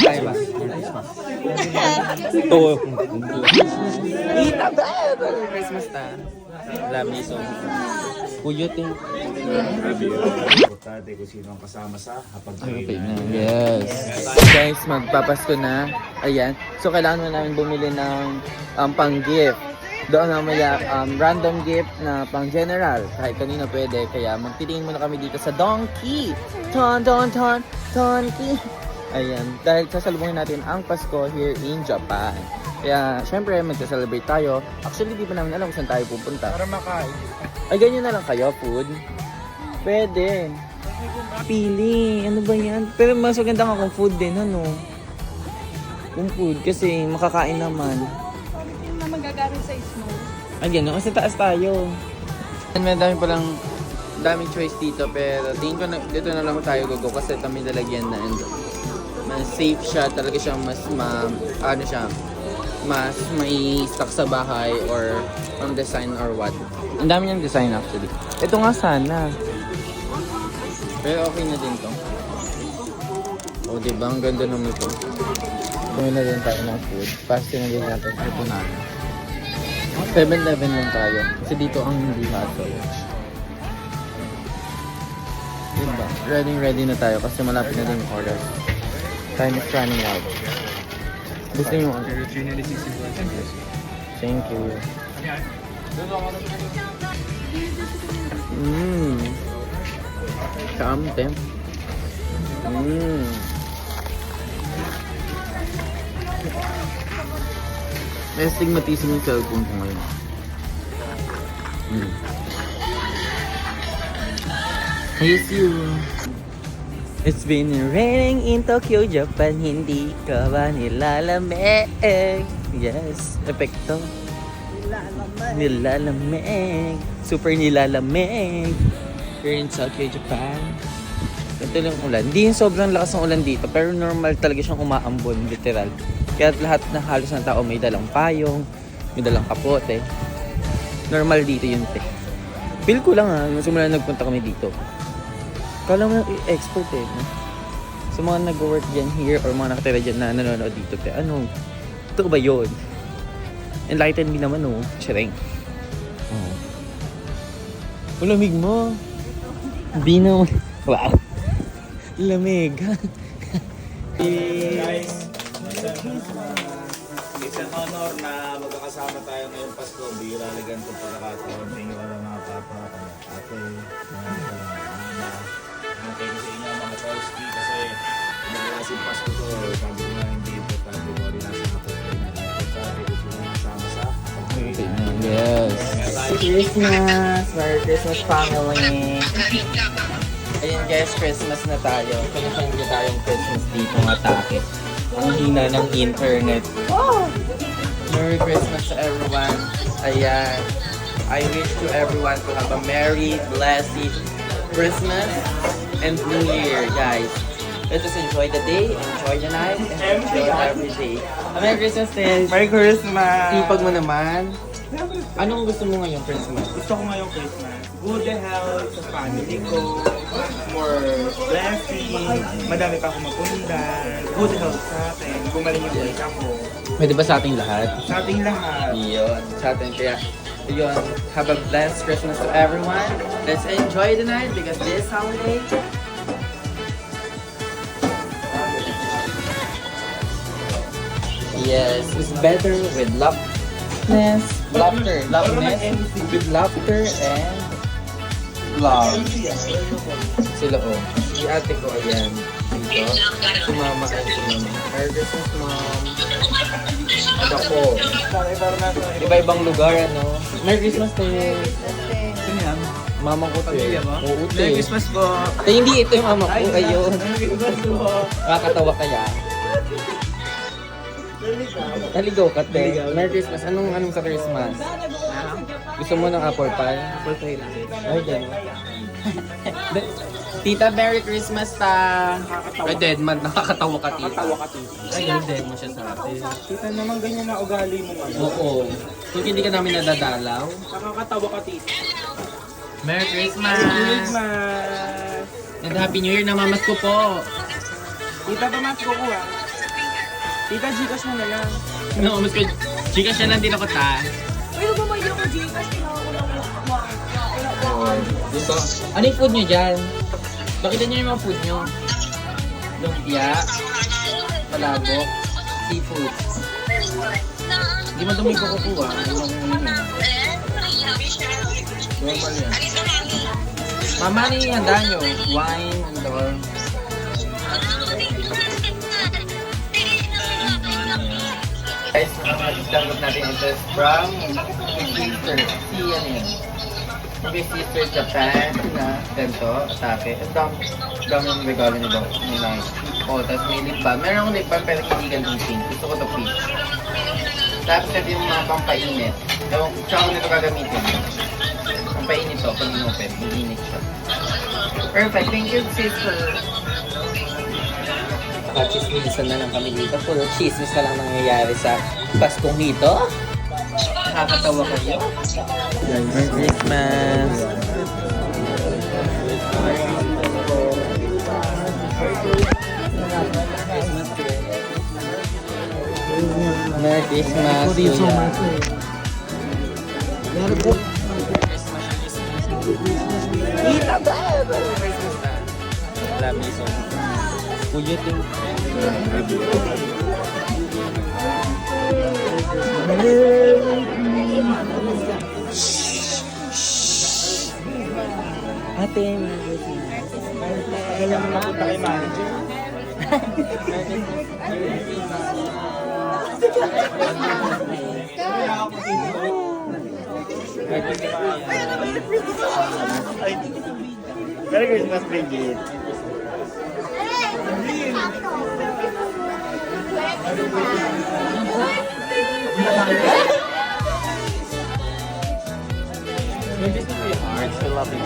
tayo ba? Ito. Ita ba? Christmas ta. Love you so much. Kuyoting. Importante kung sino ang kasama sa hapag Okay na. Yes. Guys, magpapasko na. Ayan. So, kailangan mo namin bumili ng pang-gift. Doon mamaya, random gift na pang-general. Kahit kanina pwede. Kaya magtitingin muna kami dito sa Donkey. Donkey. Ayan. Dahil sasalubungin natin ang Pasko here in Japan. Kaya, syempre, magsa-celebrate tayo. Actually, di pa namin alam kung saan tayo pupunta. Para makain. Ay, ganyan na lang kayo, food? Pwede. Pili. Ano ba yan? Pero mas maganda nga kung food din, ano? Kung food, kasi makakain naman. Yung na magagaling sa snow. Ay, gano'n. Kasi taas tayo. May daming choice dito, pero tingin ko na, dito na lang tayo gugo kasi ito may lalagyan na and mas safe siya. Talaga siya mas mas may stock sa bahay or design or what. Ang dami niyang design actually. Ito nga sana. Pero okay na din to. O diba? Ang ganda naman ito. Bumili na din tayo ng food. Pasti na din natin. Ito na. 7-Eleven lang tayo. Kasi dito ang hindi hassle. Diba? Ready na tayo kasi malapit na din yung oras. Time is running out. Gusto niyo mo? Thank you. Kamte. May stigmatism yung cellphone ko ngayon. Yes, you. It's been raining in Tokyo, Japan. Hindi ka ba nilalamig? Yes, epekto. Nilalamig. Super nilalamig. Here in Tokyo, Japan. Ito lang ulan. Hindi yung sobrang lakas ng ulan dito, pero normal talaga siyang umaambon, literal. Kaya lahat na halos ng tao may dalang payong, may dalang kapote. Normal dito yun, te. Feel ko lang nung simula nagpunta kami dito. Kala mo expert eh. No? So mga nag-work dyan here or mga nakatira dyan na nanonood dito, te. Ano? Ito ba yun? Enlighten me naman, oh. Tsareng. Oh. Lamig mo. Bino. Wow. Lamig. Guys, it's an honor na magkakasama tayo ngayong Pasko. Bira na ganito pagkakataon. Tingin ko lang mga papa, ate, mama. Thank you sa inyo mga Polski kasi naglasin Pasko ko. Sabi ko nga hindi importante ko rin nasa kapatid na importante ko sila kasama sa kapatid. Yes. Christmas! Merry Christmas, family! Ayun guys, Christmas na tayo. Kanya-kanya tayong Christmas dito ng atake. Ang hina ng internet. Oh! Merry Christmas to everyone. Ayan. I wish to everyone to have a merry, blessed Christmas and New Year, guys. Let us enjoy the day, enjoy the night, and enjoy every day. Merry Christmas, Ted! Merry Christmas! Sipag mo naman. Anong gusto mo ngayong Christmas? Gusto ko ngayong Christmas. Good health sa family ko. More blessing. Madami pa akong mapundan. Good health sa atin. Gumaling yung balik ako. Pwede ba sa ating lahat? Sa ating lahat. Yun, sa atin. Kaya, yun, have a blessed Christmas to everyone. Let's enjoy the night because this holiday, yes, it's better with loveness, with laughter and love. Sila si ate ko ayan, dito, si mama and si mama. Merry Christmas, mom. At ako, iba-ibang lugar, ano. Merry Christmas, te. Sino yan? Mama ko, te. Pamilya mo? Oo, te. Merry Christmas po. Te, hindi ito yung mama ko, ayun. Merry Christmas po. Nakakatawa kaya. Naligaw ka, te. Merry Christmas. Anong sa Christmas? Gusto mo ng apple pie? Apple pie lang. Ay, gano'n. Tita, Merry Christmas ta! Ay, dead man. Nakakatawa ka, tita. Nakakatawa ka, tita. Ay, dead mo siya sa atin. Tita naman ganyan na ugali mo ngayon. Oo. Kung hindi ka namin nadadalaw. Nakakatawa ka, tita. Merry Christmas! Merry Christmas! And Happy New Year na mamas ko po! Tita, pamasko ko ah. Tita, Gcash mo na lang. No, mas ko, chika siya lang din ako ta. Uy, gumayo ko Gcash. Tinawag ko lang Dito. Ano yung food nyo dyan? Pakita nyo yung mga food nyo. Lumpia, palabok, seafood. Hindi mo dumi ko kukuha. Hindi mo kukuha. Normal yan. Mama, ano yung handa nyo? Wine and all. Guys, tanggap natin ito from Sister. Si ano yun? From Sister Japan na ganito, atake. Ang dami yung regalo nila. May like, oh, tapos may lip balm. Meron akong lip balm pero hindi ganitong pink. Gusto ko ito pink. Tapos ito yung mga pampainit. Ewan, tsaka ko nito gagamitin. Pampainit to, pag in-open, mag-init siya. Perfect, thank you, sister. Chismisan na lang kami dito. Puro chismis na lang nangyayari sa Paskong dito. Nakakatawa kayo. Merry Christmas! Merry Christmas! Kita ba? Love you so much. Kuya din. Ate, Kailangan mo punta kay manager. Merry Christmas, Bridget. Hearts, I love you.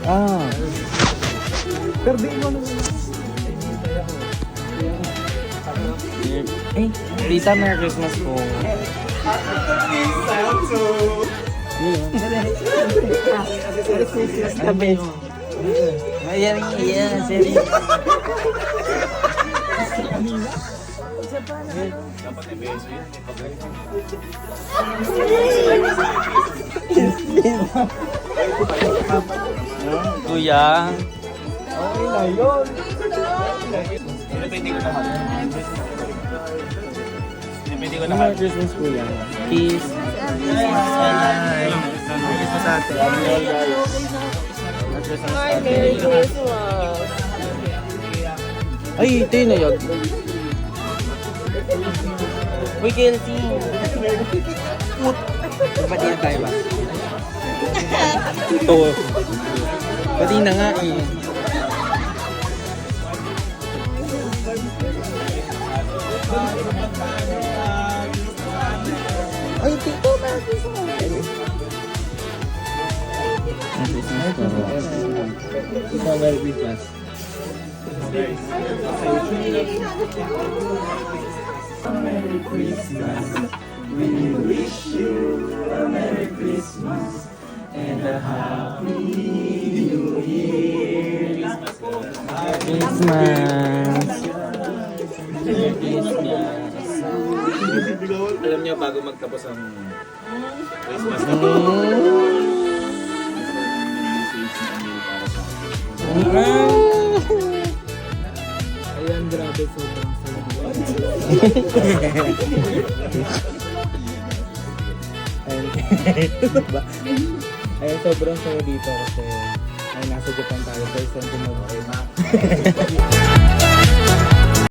Ah. Eh, Tita, Merry Christmas po. Sabi mo. Ayan, ayan, seri. Dapat i beso yun. Kuya. Okay na yun. Pinipindi ko naman. Pinipindi ko naman. Merry Christmas, Kuya. Peace. Bye. Merry Christmas, ate. Merry Christmas. Ay, ito yung nayag. Uy, Kelsey. Pati na tayo ba? Ito. Pati na nga eh. Ay, tito, Merry Christmas. Merry Christmas. Merry Christmas. We wish you a Merry Christmas and a Happy New Year. Christmas. Merry Christmas. Alam niyo, bago magtapos ang Christmas na message na email para sa akin. Ayan, grabe, sobrang Ayun, sobrang saya dito kasi ay nasa Japan tayo. First time ko mag-okay na.